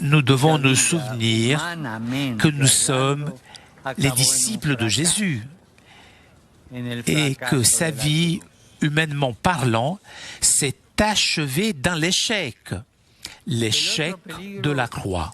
nous devons nous souvenir que nous sommes les disciples de Jésus et que sa vie, humainement parlant, s'est achevée dans l'échec de la croix.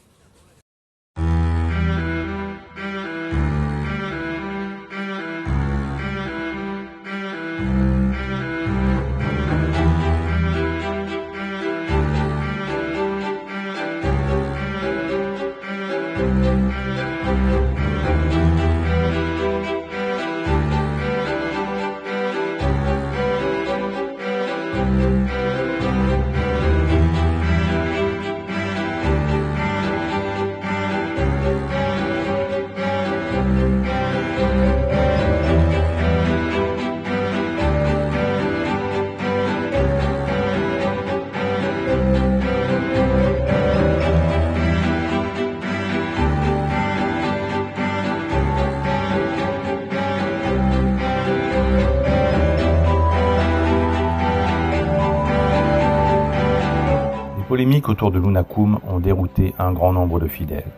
Les polémiques autour de l'Unacum ont dérouté un grand nombre de fidèles.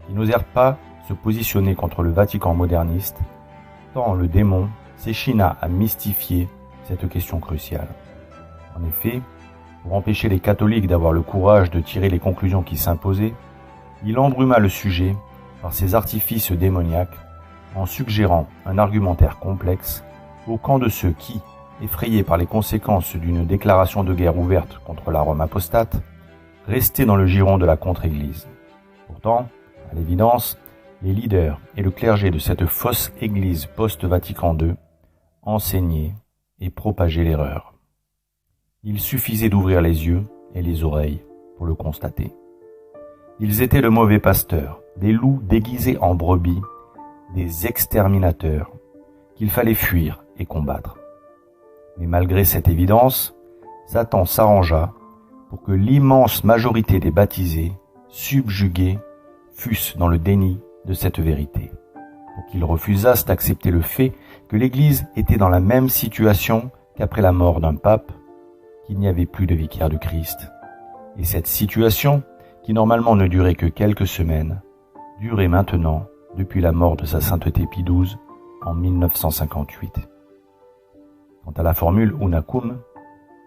Ils n'osèrent pas se positionner contre le Vatican moderniste, tant le démon s'échina à mystifier cette question cruciale. En effet, pour empêcher les catholiques d'avoir le courage de tirer les conclusions qui s'imposaient, il embruma le sujet par ses artifices démoniaques en suggérant un argumentaire complexe au camp de ceux qui, effrayés par les conséquences d'une déclaration de guerre ouverte contre la Rome apostate, restaient dans le giron de la contre-église. Pourtant, à l'évidence, les leaders et le clergé de cette fausse église post-Vatican II enseignaient et propageaient l'erreur. Il suffisait d'ouvrir les yeux et les oreilles pour le constater. Ils étaient de mauvais pasteurs, des loups déguisés en brebis, des exterminateurs qu'il fallait fuir et combattre. Mais malgré cette évidence, Satan s'arrangea pour que l'immense majorité des baptisés, subjugués, fussent dans le déni de cette vérité, pour qu'ils refusassent d'accepter le fait que l'Église était dans la même situation qu'après la mort d'un pape, qu'il n'y avait plus de vicaire du Christ. Et cette situation, qui normalement ne durait que quelques semaines, durait maintenant depuis la mort de sa sainteté Pie XII en 1958. Quant à la formule Unacum,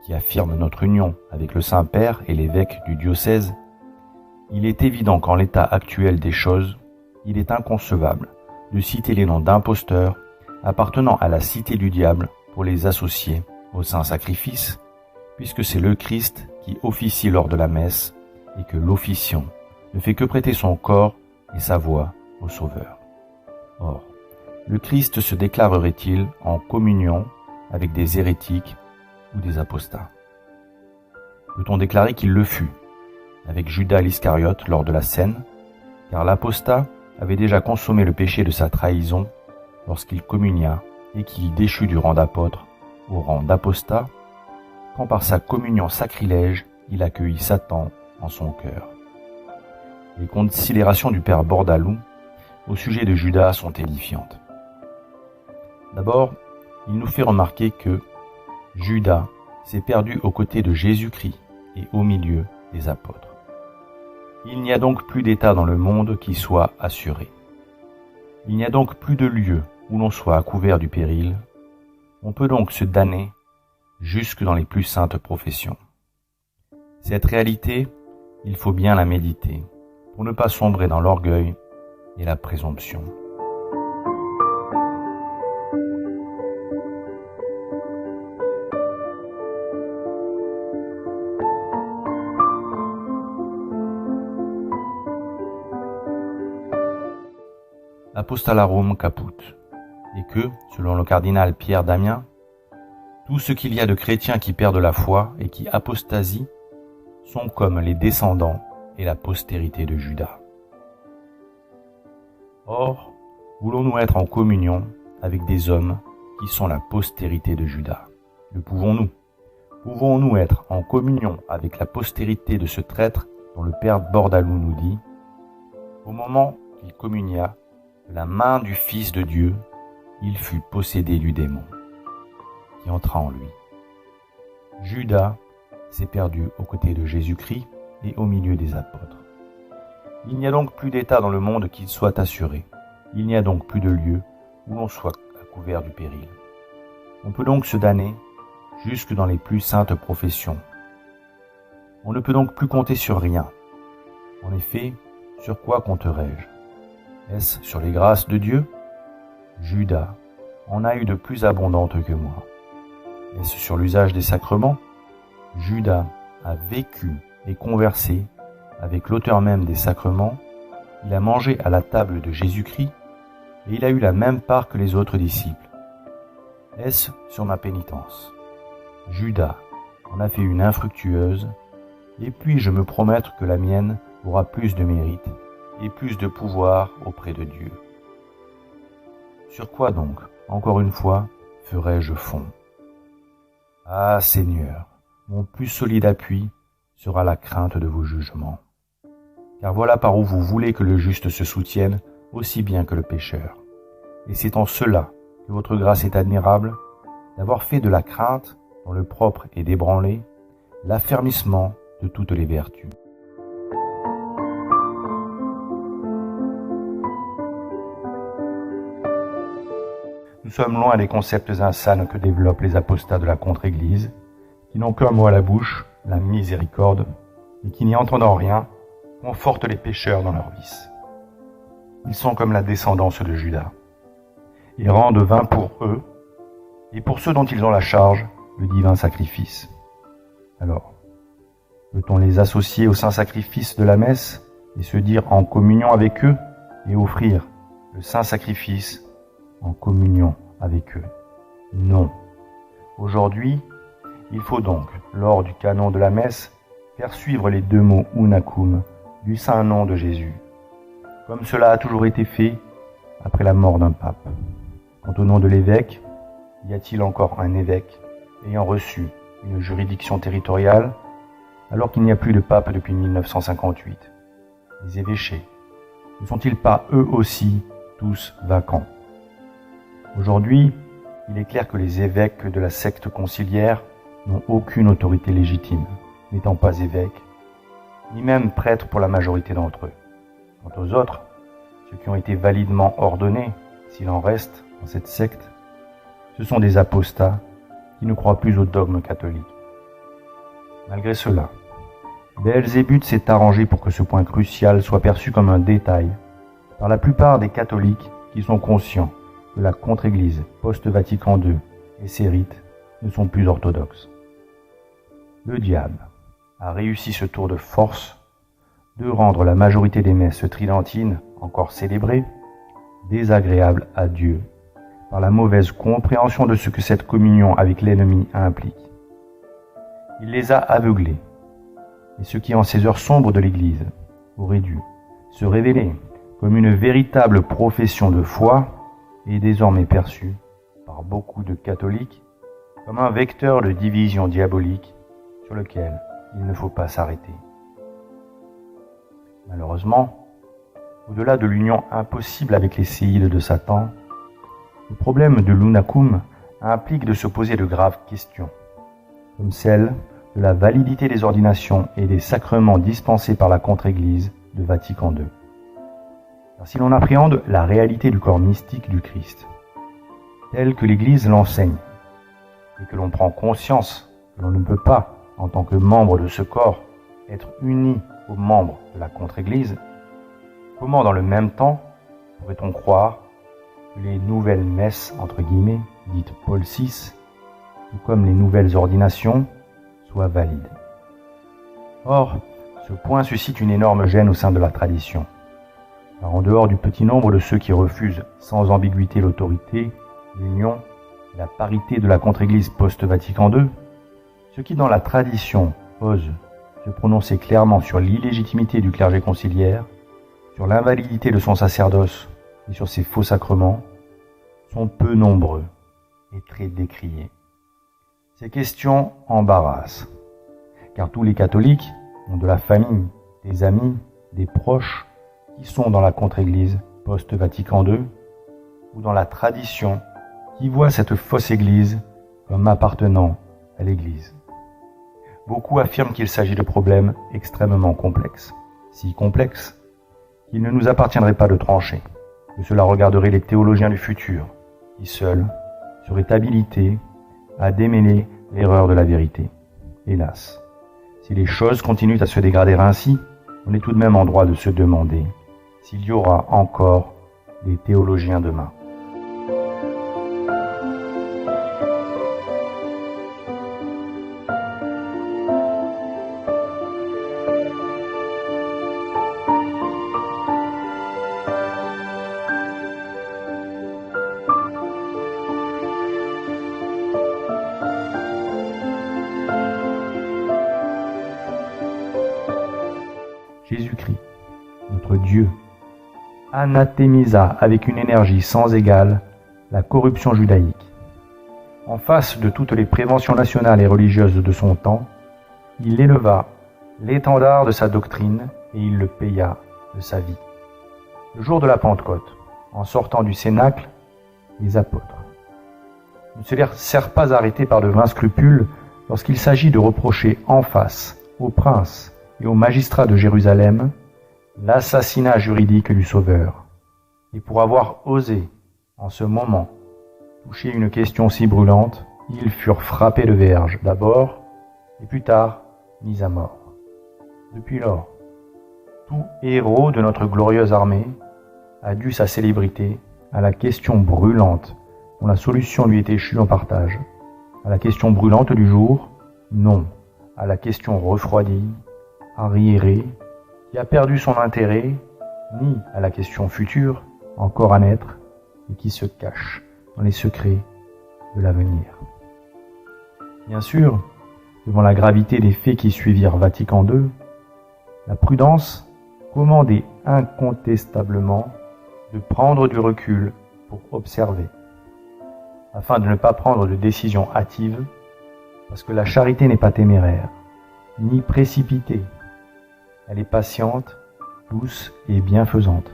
qui affirme notre union avec le Saint-Père et l'évêque du diocèse, il est évident qu'en l'état actuel des choses, il est inconcevable de citer les noms d'imposteurs appartenant à la cité du diable pour les associer au saint sacrifice, puisque c'est le Christ qui officie lors de la messe et que l'officiant ne fait que prêter son corps et sa voix au Sauveur. Or, le Christ se déclarerait-il en communion avec des hérétiques ou des apostats? Peut-on déclarer qu'il le fut avec Judas l'Iscariote lors de la scène, car l'apostat avait déjà consommé le péché de sa trahison lorsqu'il communia et qu'il déchut du rang d'apôtre au rang d'apostat, quand par sa communion sacrilège il accueillit Satan en son cœur. Les considérations du père Bordalou au sujet de Judas sont édifiantes. D'abord, il nous fait remarquer que Judas s'est perdu aux côtés de Jésus-Christ et au milieu des apôtres. Il n'y a donc plus d'état dans le monde qui soit assuré. Il n'y a donc plus de lieu où l'on soit à couvert du péril. On peut donc se damner jusque dans les plus saintes professions. Cette réalité, il faut bien la méditer pour ne pas sombrer dans l'orgueil et la présomption. Apostolarum caput, et que, selon le cardinal Pierre Damien, tout ce qu'il y a de chrétiens qui perdent la foi et qui apostasient sont comme les descendants et la postérité de Judas. Or, voulons-nous être en communion avec des hommes qui sont la postérité de Judas? Le pouvons-nous? Pouvons-nous être en communion avec la postérité de ce traître dont le père Bordalou nous dit « Au moment qu'il communia, de la main du Fils de Dieu, il fut possédé du démon, qui entra en lui. » Judas s'est perdu aux côtés de Jésus-Christ et au milieu des apôtres. Il n'y a donc plus d'État dans le monde qui soit assuré. Il n'y a donc plus de lieu où l'on soit à couvert du péril. On peut donc se damner jusque dans les plus saintes professions. On ne peut donc plus compter sur rien. En effet, sur quoi compterais-je? Est-ce sur les grâces de Dieu? Judas en a eu de plus abondantes que moi. Est-ce sur l'usage des sacrements? Judas a vécu et conversé avec l'auteur même des sacrements, il a mangé à la table de Jésus-Christ et il a eu la même part que les autres disciples. Est-ce sur ma pénitence? Judas en a fait une infructueuse, et puis-je me promettre que la mienne aura plus de mérite et plus de pouvoir auprès de Dieu? Sur quoi donc, encore une fois, ferai-je fond? Ah Seigneur, mon plus solide appui sera la crainte de vos jugements. Car voilà par où vous voulez que le juste se soutienne aussi bien que le pécheur. Et c'est en cela que votre grâce est admirable, d'avoir fait de la crainte, dont le propre est d'ébranler, l'affermissement de toutes les vertus. Nous sommes loin des concepts insanes que développent les apostats de la contre-église, qui n'ont qu'un mot à la bouche, la miséricorde, et qui, n'y entendant rien, confortent les pécheurs dans leurs vices. Ils sont comme la descendance de Judas. Ils rendent vain pour eux, et pour ceux dont ils ont la charge, le divin sacrifice. Alors, peut-on les associer au saint sacrifice de la messe, et se dire en communion avec eux, et offrir le saint sacrifice en communion avec eux? Non. Aujourd'hui, il faut donc, lors du canon de la messe, faire suivre les deux mots unacum du saint nom de Jésus, comme cela a toujours été fait après la mort d'un pape. Quant au nom de l'évêque, y a-t-il encore un évêque ayant reçu une juridiction territoriale alors qu'il n'y a plus de pape depuis 1958? Les évêchés ne sont-ils pas eux aussi tous vacants? Aujourd'hui, il est clair que les évêques de la secte conciliaire n'ont aucune autorité légitime, n'étant pas évêques, ni même prêtres pour la majorité d'entre eux. Quant aux autres, ceux qui ont été validement ordonnés, s'il en reste dans cette secte, ce sont des apostats qui ne croient plus au dogme catholique. Malgré cela, Belzébuth s'est arrangé pour que ce point crucial soit perçu comme un détail par la plupart des catholiques qui sont conscients que la contre-église post-Vatican II et ses rites ne sont plus orthodoxes. Le diable a réussi ce tour de force de rendre la majorité des messes tridentines encore célébrées désagréables à Dieu par la mauvaise compréhension de ce que cette communion avec l'ennemi implique. Il les a aveuglés, et ce qui en ces heures sombres de l'Église aurait dû se révéler comme une véritable profession de foi est désormais perçu par beaucoup de catholiques comme un vecteur de division diabolique sur lequel il ne faut pas s'arrêter. Malheureusement, au-delà de l'union impossible avec les séides de Satan, le problème de l'unacum implique de se poser de graves questions, comme celle de la validité des ordinations et des sacrements dispensés par la contre-église de Vatican II. Car si l'on appréhende la réalité du corps mystique du Christ, tel que l'Église l'enseigne, et que l'on prend conscience que l'on ne peut pas, en tant que membre de ce corps, être uni aux membres de la contre-église, comment dans le même temps pourrait-on croire que les nouvelles messes, entre guillemets, dites Paul VI, tout comme les nouvelles ordinations, soient valides? Or, ce point suscite une énorme gêne au sein de la tradition, car en dehors du petit nombre de ceux qui refusent sans ambiguïté l'autorité, l'union, la parité de la contre-église post-Vatican II, ceux qui dans la tradition osent se prononcer clairement sur l'illégitimité du clergé conciliaire, sur l'invalidité de son sacerdoce et sur ses faux sacrements, sont peu nombreux et très décriés. Ces questions embarrassent, car tous les catholiques ont de la famille, des amis, des proches qui sont dans la contre-église post-Vatican II ou dans la tradition qui voit cette fausse église comme appartenant à l'église. Beaucoup affirment qu'il s'agit de problèmes extrêmement complexes, si complexes qu'il ne nous appartiendrait pas de trancher, que cela regarderait les théologiens du futur, qui seuls seraient habilités à démêler l'erreur de la vérité. Hélas, si les choses continuent à se dégrader ainsi, on est tout de même en droit de se demander s'il y aura encore des théologiens demain. Jésus-Christ, notre Dieu, anathémisa avec une énergie sans égale la corruption judaïque. En face de toutes les préventions nationales et religieuses de son temps, il éleva l'étendard de sa doctrine et il le paya de sa vie. Le jour de la Pentecôte, en sortant du cénacle, les apôtres ne se laissèrent pas arrêter par de vains scrupules lorsqu'il s'agit de reprocher en face aux princes et aux magistrats de Jérusalem l'assassinat juridique du Sauveur. Et pour avoir osé, en ce moment, toucher une question si brûlante, ils furent frappés de verge d'abord, et plus tard mis à mort. Depuis lors, tout héros de notre glorieuse armée a dû sa célébrité à la question brûlante dont la solution lui est échue en partage. À la question brûlante du jour, non. À la question refroidie, arriérée, qui a perdu son intérêt, ni à la question future, encore à naître, et qui se cache dans les secrets de l'avenir. Bien sûr, devant la gravité des faits qui suivirent Vatican II, la prudence commandait incontestablement de prendre du recul pour observer, afin de ne pas prendre de décision hâtive, parce que la charité n'est pas téméraire, ni précipitée. Elle est patiente, douce et bienfaisante.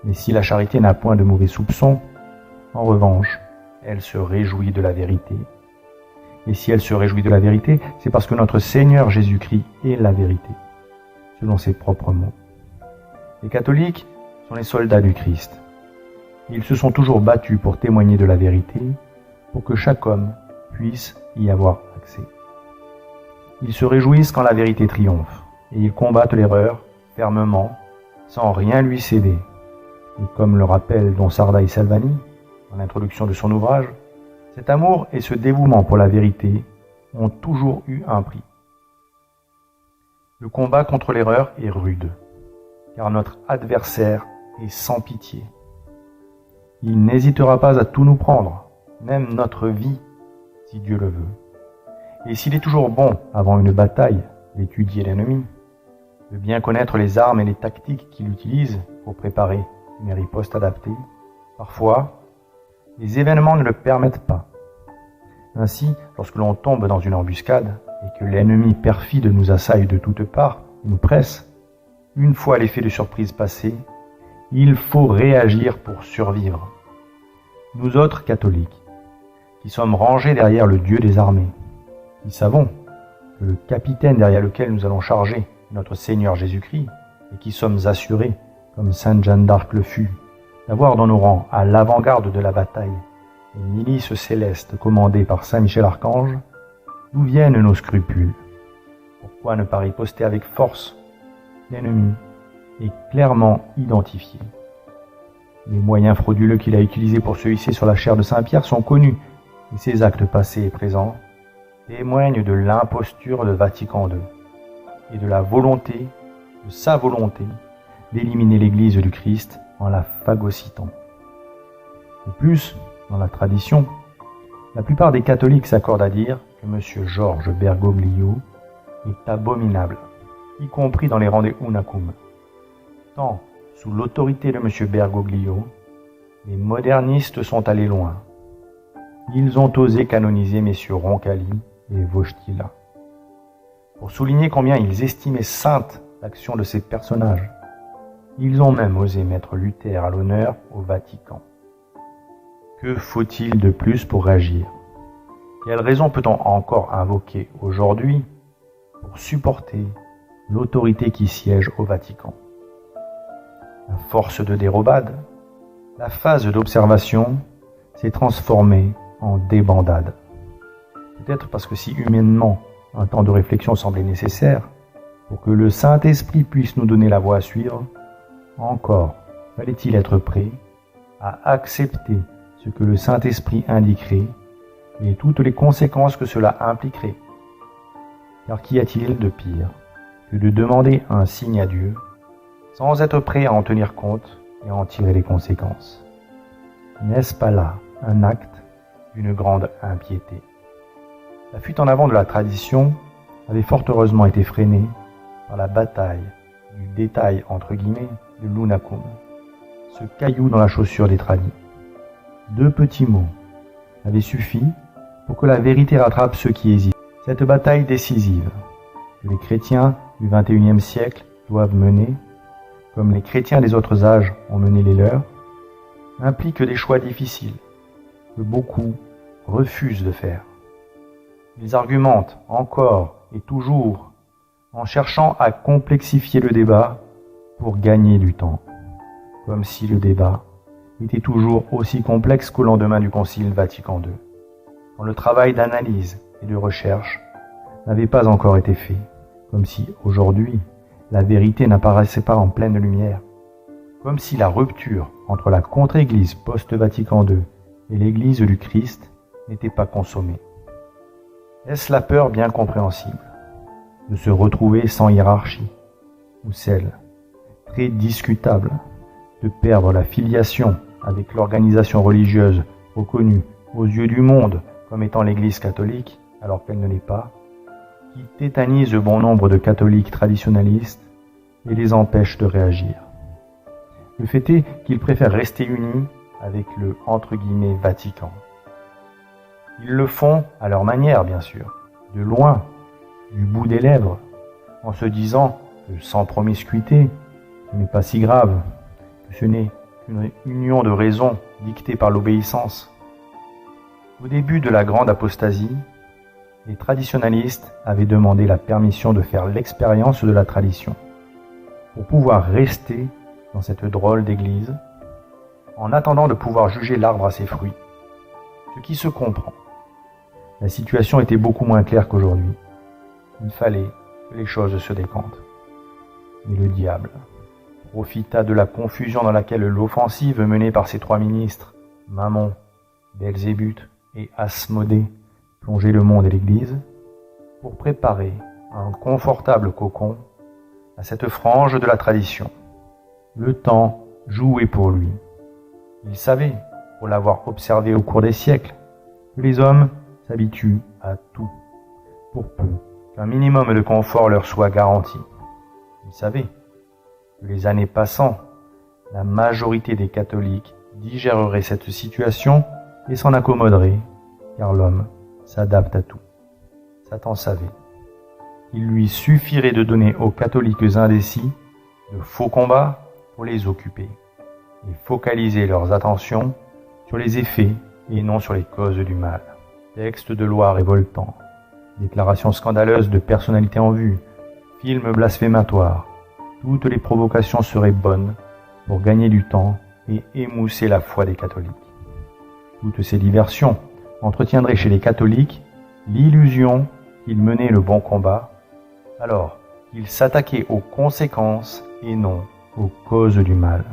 Mais si la charité n'a point de mauvais soupçons, en revanche, elle se réjouit de la vérité. Et si elle se réjouit de la vérité, c'est parce que notre Seigneur Jésus-Christ est la vérité, selon ses propres mots. Les catholiques sont les soldats du Christ. Ils se sont toujours battus pour témoigner de la vérité, pour que chaque homme puisse y avoir accès. Ils se réjouissent quand la vérité triomphe, et ils combattent l'erreur fermement, sans rien lui céder. Et comme le rappelle Don Sardaï Salvani, en l'introduction de son ouvrage, cet amour et ce dévouement pour la vérité ont toujours eu un prix. Le combat contre l'erreur est rude, car notre adversaire est sans pitié. Il n'hésitera pas à tout nous prendre, même notre vie, si Dieu le veut. Et s'il est toujours bon, avant une bataille, d'étudier l'ennemi, de bien connaître les armes et les tactiques qu'il utilise pour préparer une riposte adaptée, parfois, les événements ne le permettent pas. Ainsi, lorsque l'on tombe dans une embuscade et que l'ennemi perfide nous assaille de toutes parts et nous presse, une fois l'effet de surprise passé, il faut réagir pour survivre. Nous autres catholiques, qui sommes rangés derrière le Dieu des armées, qui savons que le capitaine derrière lequel nous allons charger notre Seigneur Jésus-Christ, et qui sommes assurés, comme Sainte Jeanne d'Arc le fut, d'avoir dans nos rangs, à l'avant-garde de la bataille, une milice céleste commandée par Saint Michel Archange, d'où viennent nos scrupules? Pourquoi ne pas riposter avec force? L'ennemi est clairement identifié. Les moyens frauduleux qu'il a utilisés pour se hisser sur la chaire de Saint-Pierre sont connus, et ses actes passés et présents témoignent de l'imposture de Vatican II et de la volonté, de sa volonté, d'éliminer l'Église du Christ en la phagocytant. De plus, dans la tradition, la plupart des catholiques s'accordent à dire que M. Georges Bergoglio est abominable, y compris dans les rangs des Unacum. Tant, sous l'autorité de M. Bergoglio, les modernistes sont allés loin. Ils ont osé canoniser M. Roncalli et Wojtyla, pour souligner combien ils estimaient sainte l'action de ces personnages. Ils ont même osé mettre Luther à l'honneur au Vatican. Que faut-il de plus pour réagir? Quelle raison peut-on encore invoquer aujourd'hui pour supporter l'autorité qui siège au Vatican? à force de dérobade, la phase d'observation s'est transformée en débandade. Peut-être parce que si humainement un temps de réflexion semblait nécessaire pour que le Saint-Esprit puisse nous donner la voie à suivre, encore fallait-il être prêt à accepter ce que le Saint-Esprit indiquerait et toutes les conséquences que cela impliquerait. Car qu'y a-t-il de pire que de demander un signe à Dieu sans être prêt à en tenir compte et à en tirer les conséquences? N'est-ce pas là un acte d'une grande impiété? La fuite en avant de la tradition avait fort heureusement été freinée par la bataille du détail entre guillemets de Lunakum, ce caillou dans la chaussure des tradis. 2 petits mots avaient suffi pour que la vérité rattrape ceux qui hésitent. Cette bataille décisive que les chrétiens du XXIe siècle doivent mener, comme les chrétiens des autres âges ont mené les leurs, implique des choix difficiles que beaucoup refusent de faire. Ils argumentent encore et toujours en cherchant à complexifier le débat pour gagner du temps, comme si le débat était toujours aussi complexe qu'au lendemain du Concile Vatican II, quand le travail d'analyse et de recherche n'avait pas encore été fait, comme si aujourd'hui la vérité n'apparaissait pas en pleine lumière, comme si la rupture entre la contre-église post-Vatican II et l'église du Christ n'était pas consommée. Est-ce la peur bien compréhensible de se retrouver sans hiérarchie, ou celle, très discutable, de perdre la filiation avec l'organisation religieuse reconnue aux yeux du monde comme étant l'Église catholique, alors qu'elle ne l'est pas, qui tétanise bon nombre de catholiques traditionnalistes et les empêche de réagir? Le fait est qu'ils préfèrent rester unis avec le « Vatican ». Ils le font à leur manière, bien sûr, de loin, du bout des lèvres, en se disant que sans promiscuité, ce n'est pas si grave, que ce n'est qu'une union de raison dictée par l'obéissance. Au début de la grande apostasie, les traditionalistes avaient demandé la permission de faire l'expérience de la tradition, pour pouvoir rester dans cette drôle d'église, en attendant de pouvoir juger l'arbre à ses fruits, ce qui se comprend. La situation était beaucoup moins claire qu'aujourd'hui. Il fallait que les choses se décantent. Mais le diable profita de la confusion dans laquelle l'offensive menée par ses 3 ministres, Mammon, Belzébuth et Asmodée, plongeait le monde et l'Église, pour préparer un confortable cocon à cette frange de la tradition. Le temps jouait pour lui. Il savait, pour l'avoir observé au cours des siècles, que les hommes s'habituent à tout, pour peu qu'un minimum de confort leur soit garanti. Il savait que les années passant, la majorité des catholiques digérerait cette situation et s'en accommoderait, car l'homme s'adapte à tout. Satan savait qu'il lui suffirait de donner aux catholiques indécis de faux combats pour les occuper et focaliser leurs attentions sur les effets et non sur les causes du mal. Textes de loi révoltants, déclarations scandaleuses de personnalités en vue, films blasphématoires, toutes les provocations seraient bonnes pour gagner du temps et émousser la foi des catholiques. Toutes ces diversions entretiendraient chez les catholiques l'illusion qu'ils menaient le bon combat, alors qu'ils s'attaquaient aux conséquences et non aux causes du mal.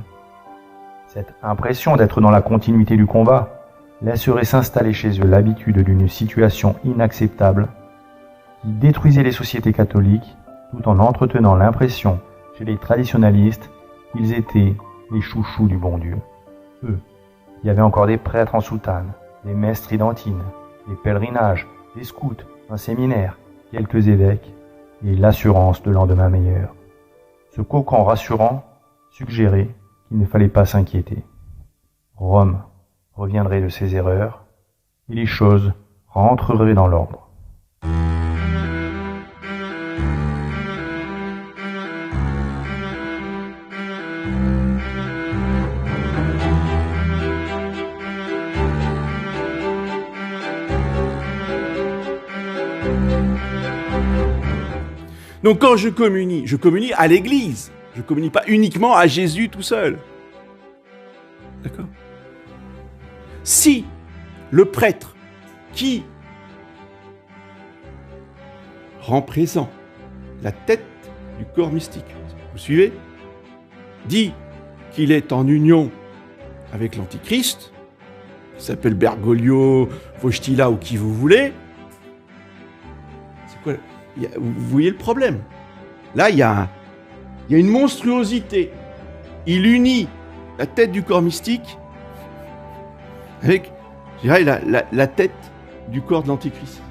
Cette impression d'être dans la continuité du combat laisserait s'installer chez eux l'habitude d'une situation inacceptable qui détruisait les sociétés catholiques tout en entretenant l'impression chez les traditionalistes qu'ils étaient les chouchous du bon Dieu. Eux, qui avaient encore des prêtres en soutane, des messes tridentines, des pèlerinages, des scouts, un séminaire, quelques évêques et l'assurance de lendemain meilleur. Ce cocon rassurant suggérait qu'il ne fallait pas s'inquiéter. Rome reviendrait de ses erreurs et les choses rentreraient dans l'ordre. Donc quand je communie à l'église. Je ne communie pas uniquement à Jésus tout seul. D'accord ? Si le prêtre qui rend présent la tête du corps mystique, vous suivez ? Dit qu'il est en union avec l'Antichrist, qui s'appelle Bergoglio, Wojtyla ou qui vous voulez. C'est quoi ? Vous voyez le problème ? Là, il y a une monstruosité. Il unit la tête du corps mystique avec, je dirais, la tête du corps de l'Antichrist.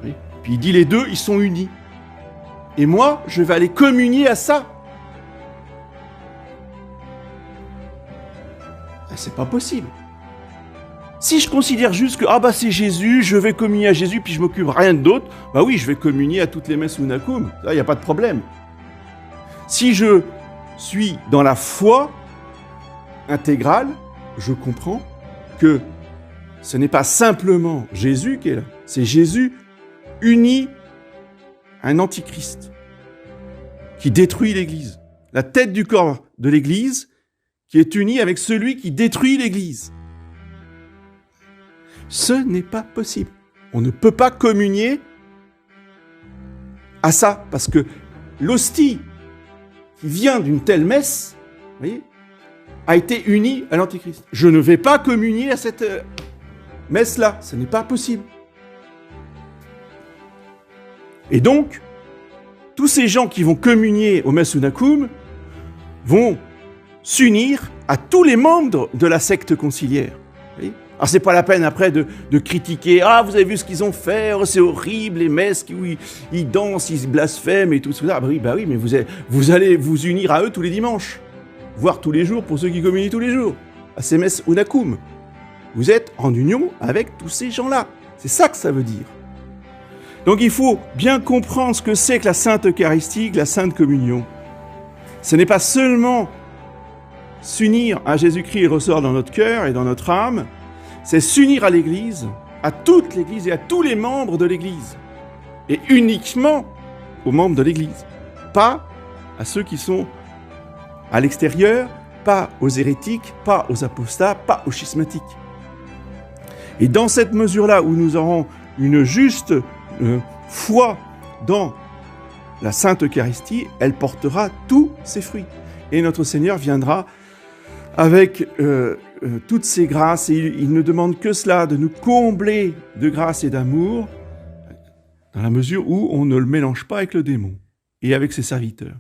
Oui. Puis il dit les deux, ils sont unis. Et moi, je vais aller communier à ça. C'est pas possible. Si je considère juste que c'est Jésus, je vais communier à Jésus, puis je m'occupe rien d'autre, oui, je vais communier à toutes les messes Unakum. Ça, il n'y a pas de problème. Si je suis dans la foi intégrale, je comprends que ce n'est pas simplement Jésus qui est là, c'est Jésus uni à un antichrist qui détruit l'Église. La tête du corps de l'Église qui est uni avec celui qui détruit l'Église. Ce n'est pas possible. On ne peut pas communier à ça, parce que l'hostie qui vient d'une telle messe, vous voyez, a été unie à l'Antichrist. Je ne vais pas communier à cette messe-là, ce n'est pas possible. Et donc, tous ces gens qui vont communier au messes Unakum vont s'unir à tous les membres de la secte conciliaire. Vous voyez ? Alors c'est pas la peine après de critiquer, vous avez vu ce qu'ils ont fait, c'est horrible, les messes où ils dansent, ils blasphèment et tout ça. Oui, mais vous allez vous unir à eux tous les dimanches, voire tous les jours pour ceux qui communient tous les jours, à ces messes Unakum. Vous êtes en union avec tous ces gens-là. C'est ça que ça veut dire. Donc il faut bien comprendre ce que c'est que la Sainte Eucharistie, la Sainte Communion. Ce n'est pas seulement s'unir à Jésus-Christ et ressort dans notre cœur et dans notre âme, c'est s'unir à l'Église, à toute l'Église et à tous les membres de l'Église. Et uniquement aux membres de l'Église. Pas à ceux qui sont à l'extérieur, pas aux hérétiques, pas aux apostats, pas aux schismatiques. Et dans cette mesure-là où nous aurons une juste foi dans la Sainte Eucharistie, elle portera tous ses fruits. Et notre Seigneur viendra avec toutes ces grâces, et il ne demande que cela, de nous combler de grâce et d'amour, dans la mesure où on ne le mélange pas avec le démon et avec ses serviteurs.